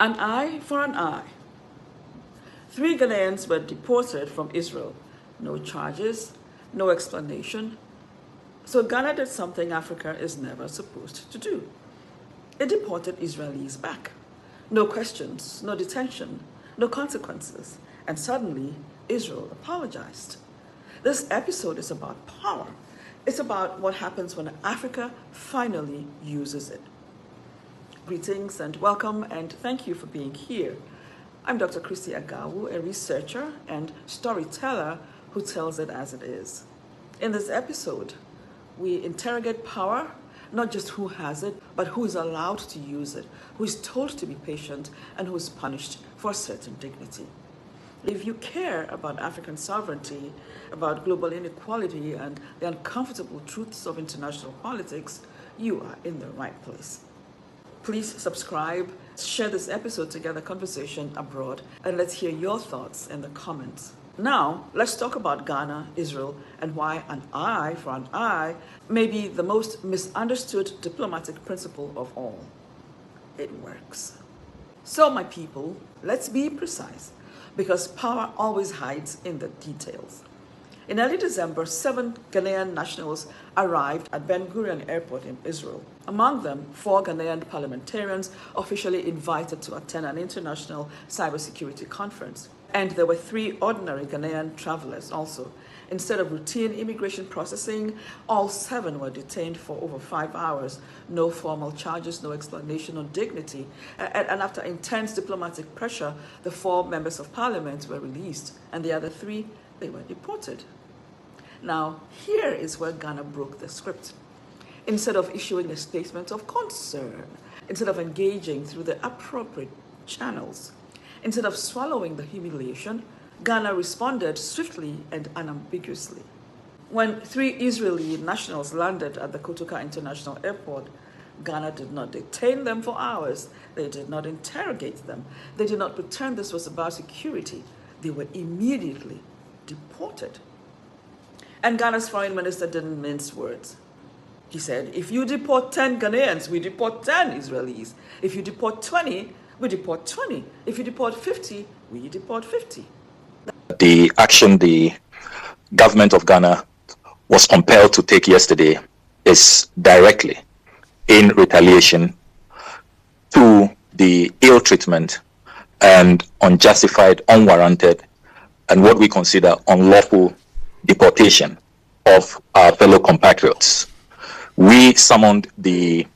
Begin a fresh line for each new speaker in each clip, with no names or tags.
An eye for an eye. 3 Ghanaians were deported from Israel. No charges, no explanation. So Ghana did something Africa is never supposed to do. It deported Israelis back. No questions, no detention, no consequences. And suddenly, Israel apologized. This episode is about power. It's about what happens when Africa finally uses it. Greetings and welcome, and thank you for being here. I'm Dr. Christie Agawu, a researcher and storyteller who tells it as it is. In this episode, we interrogate power, not just who has it, but who is allowed to use it, who is told to be patient, and who is punished for a certain dignity. If you care about African sovereignty, about global inequality, and the uncomfortable truths of international politics, you are in the right place. Please subscribe, share this episode to get the conversation abroad, and let's hear your thoughts in the comments. Now, let's talk about Ghana, Israel, and why an eye for an eye may be the most misunderstood diplomatic principle of all. It works. So, my people, let's be precise, because power always hides in the details. In early December, 7 Ghanaian nationals arrived at Ben Gurion Airport in Israel. Among them, 4 Ghanaian parliamentarians officially invited to attend an international cybersecurity conference. And there were 3 ordinary Ghanaian travelers also. Instead of routine immigration processing, all 7 were detained for over 5 hours. No formal charges, no explanation, no dignity. And after intense diplomatic pressure, the 4 members of parliament were released, and the other 3, they were deported. Now, here is where Ghana broke the script. Instead of issuing a statement of concern, instead of engaging through the appropriate channels, instead of swallowing the humiliation, Ghana responded swiftly and unambiguously. When 3 Israeli nationals landed at the Kotoka International Airport, Ghana did not detain them for hours. They did not interrogate them. They did not pretend this was about security. They were immediately deported. And Ghana's foreign minister didn't mince words. He said, if you deport 10 Ghanaians, we deport 10 Israelis. If you deport 20, we deport 20. If you deport 50, we deport 50.
The action the government of Ghana was compelled to take yesterday is directly in retaliation to the ill treatment and unjustified, unwarranted, and what we consider unlawful deportation of our fellow compatriots. We summoned the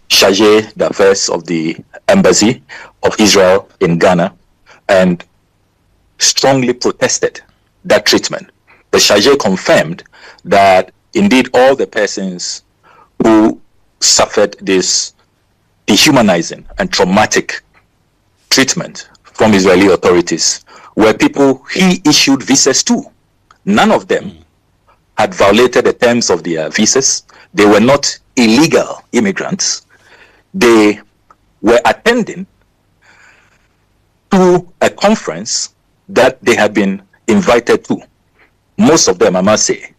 chargé d'affaires of the embassy of Israel in Ghana and strongly protested that treatment. The chargé confirmed that indeed all the persons who suffered this dehumanizing and traumatic treatment from Israeli authorities were people he issued visas to. None of them had violated the terms of their visas. They were not illegal immigrants. They were attending to a conference that they had been invited to. Most of them, I must say.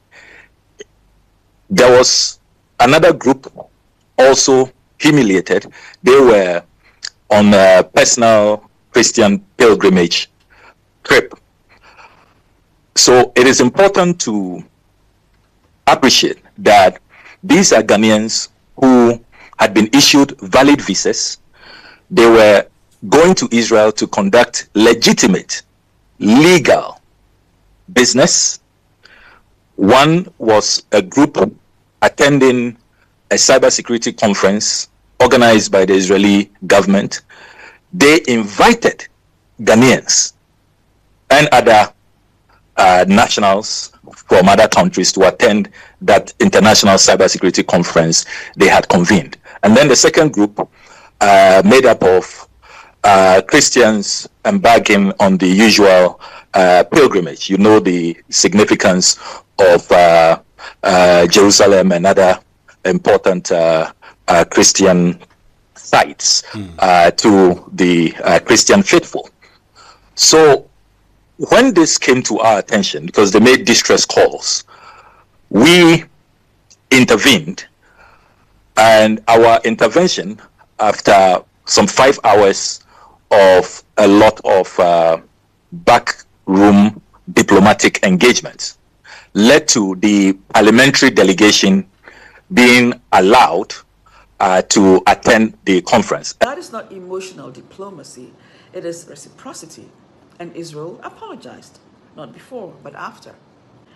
There was another group also humiliated. They were on a personal Christian pilgrimage trip. So it is important to appreciate that these are Ghanaians who had been issued valid visas. They were going to Israel to conduct legitimate, legal business. One was a group attending a cybersecurity conference organized by the Israeli government. They invited Ghanaians and other nationals from other countries to attend that international cybersecurity conference they had convened. And then the second group, made up of Christians embarking on the usual pilgrimage. You know the significance of Jerusalem and other important Christian sites to the Christian faithful. So when this came to our attention, because they made distress calls, we intervened, and our intervention, after some 5 hours of a lot of backroom diplomatic engagements led to the parliamentary delegation being allowed to attend the conference.
That is not emotional diplomacy, it is reciprocity. And Israel apologized, not before, but after.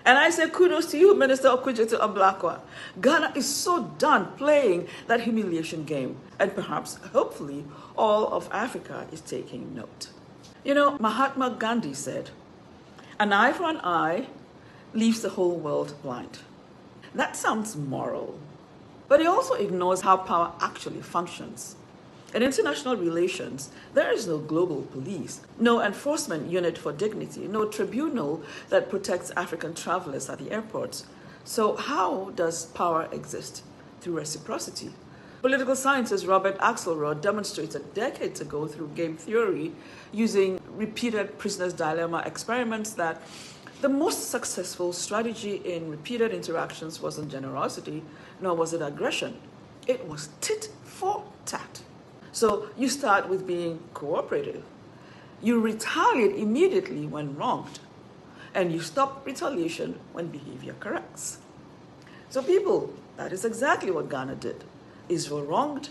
And I say kudos to you, Minister Okudzeto Ablakwa. Ghana is so done playing that humiliation game. And perhaps, hopefully, all of Africa is taking note. You know, Mahatma Gandhi said, "An eye for an eye leaves the whole world blind." That sounds moral, but it also ignores how power actually functions. In international relations, there is no global police, no enforcement unit for dignity, no tribunal that protects African travelers at the airports. So how does power exist? Through reciprocity. Political scientist Robert Axelrod demonstrated decades ago through game theory, using repeated prisoner's dilemma experiments, that the most successful strategy in repeated interactions wasn't generosity, nor was it aggression. It was tit for tat. So you start with being cooperative. You retaliate immediately when wronged. And you stop retaliation when behavior corrects. So people, that is exactly what Ghana did. Israel wronged,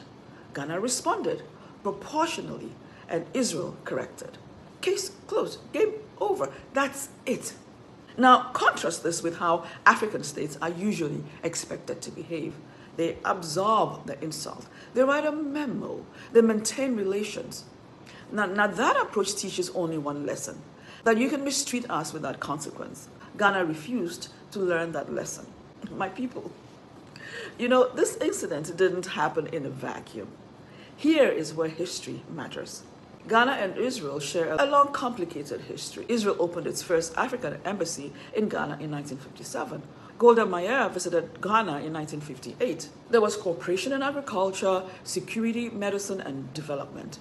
Ghana responded proportionally, and Israel corrected. Case closed, game over, that's it. Now contrast this with how African states are usually expected to behave. They absorb the insult. They write a memo. They maintain relations. Now that approach teaches only one lesson, that you can mistreat us without consequence. Ghana refused to learn that lesson. My people, you know, this incident didn't happen in a vacuum. Here is where history matters. Ghana and Israel share a long, complicated history. Israel opened its first African embassy in Ghana in 1957. Golda Meir visited Ghana in 1958. There was cooperation in agriculture, security, medicine, and development.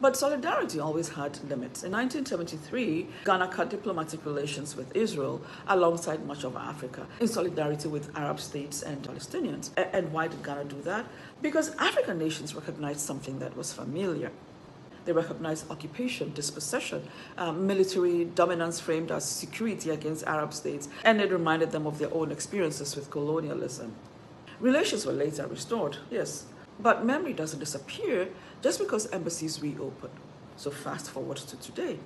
But solidarity always had limits. In 1973, Ghana cut diplomatic relations with Israel alongside much of Africa in solidarity with Arab states and Palestinians. And why did Ghana do that? Because African nations recognized something that was familiar. They recognized occupation, dispossession, military dominance framed as security against Arab states, and it reminded them of their own experiences with colonialism. Relations were later restored, yes, but memory doesn't disappear just because embassies reopen. So fast forward to today.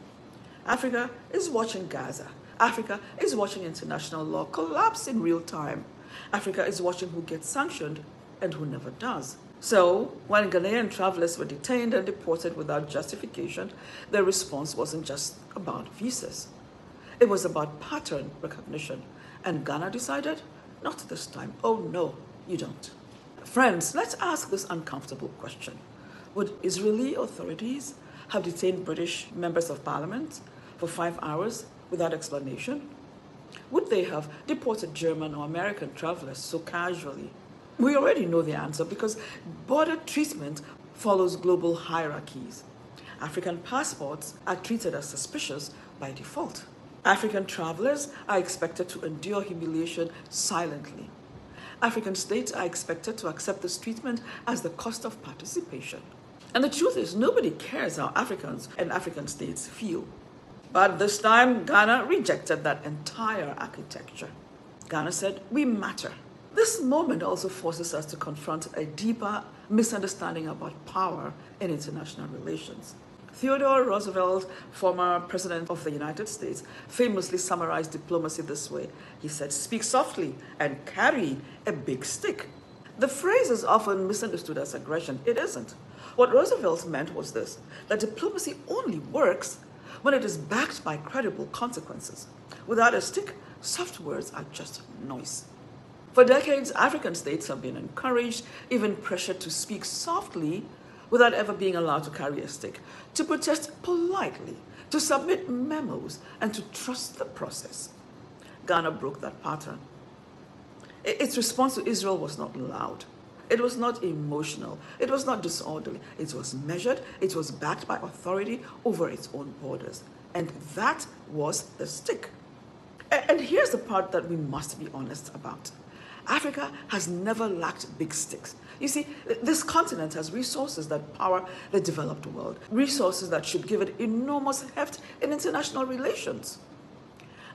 Africa is watching Gaza. Africa is watching international law collapse in real time. Africa is watching who gets sanctioned and who never does. So, when Ghanaian travelers were detained and deported without justification, their response wasn't just about visas. It was about pattern recognition. And Ghana decided, not this time. Oh no, you don't. Friends, let's ask this uncomfortable question. Would Israeli authorities have detained British members of parliament for 5 hours without explanation? Would they have deported German or American travelers so casually? We already know the answer because border treatment follows global hierarchies. African passports are treated as suspicious by default. African travelers are expected to endure humiliation silently. African states are expected to accept this treatment as the cost of participation. And the truth is, nobody cares how Africans and African states feel. But this time, Ghana rejected that entire architecture. Ghana said, we matter. This moment also forces us to confront a deeper misunderstanding about power in international relations. Theodore Roosevelt, former president of the United States, famously summarized diplomacy this way. He said, speak softly and carry a big stick. The phrase is often misunderstood as aggression. It isn't. What Roosevelt meant was this, that diplomacy only works when it is backed by credible consequences. Without a stick, soft words are just noise. For decades, African states have been encouraged, even pressured to speak softly without ever being allowed to carry a stick, to protest politely, to submit memos, and to trust the process. Ghana broke that pattern. Its response to Israel was not loud. It was not emotional. It was not disorderly. It was measured. It was backed by authority over its own borders. And that was the stick. And here's the part that we must be honest about. Africa has never lacked big sticks. You see, this continent has resources that power the developed world, resources that should give it enormous heft in international relations.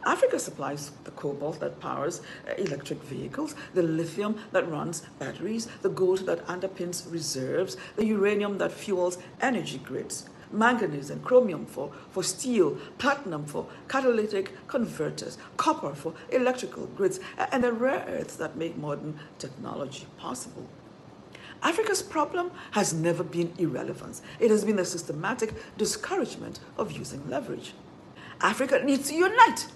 Africa supplies the cobalt that powers electric vehicles, the lithium that runs batteries, the gold that underpins reserves, the uranium that fuels energy grids, manganese and chromium for steel, platinum for catalytic converters, copper for electrical grids, and the rare earths that make modern technology possible. Africa's problem has never been irrelevance. It has been the systematic discouragement of using leverage. Africa needs to unite,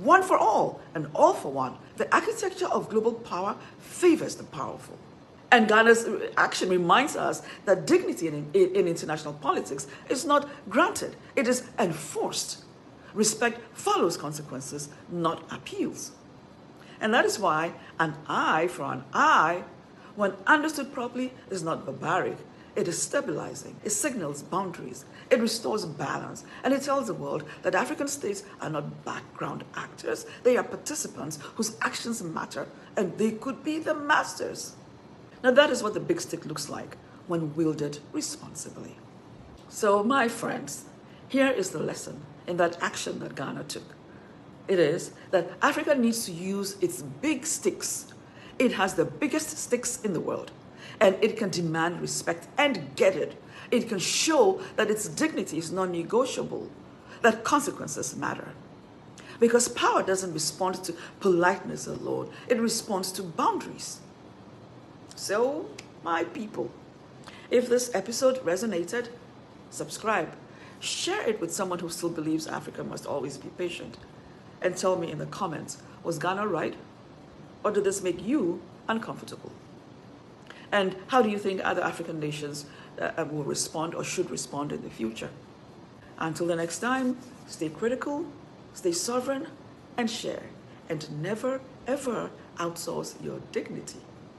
one for all and all for one. The architecture of global power favors the powerful. And Ghana's action reminds us that dignity in international politics is not granted, it is enforced. Respect follows consequences, not appeals. And that is why an eye for an eye, when understood properly, is not barbaric. It is stabilizing. It signals boundaries. It restores balance. And it tells the world that African states are not background actors. They are participants whose actions matter, and they could be the masters. Now that is what the big stick looks like when wielded responsibly. So my friends, here is the lesson in that action that Ghana took. It is that Africa needs to use its big sticks. It has the biggest sticks in the world, and it can demand respect and get it. It can show that its dignity is non-negotiable, that consequences matter. Because power doesn't respond to politeness alone, it responds to boundaries. So, my people, if this episode resonated, subscribe. Share it with someone who still believes Africa must always be patient. And tell me in the comments, was Ghana right? Or did this make you uncomfortable? And how do you think other African nations will respond or should respond in the future? Until the next time, stay critical, stay sovereign, and share. And never, ever outsource your dignity.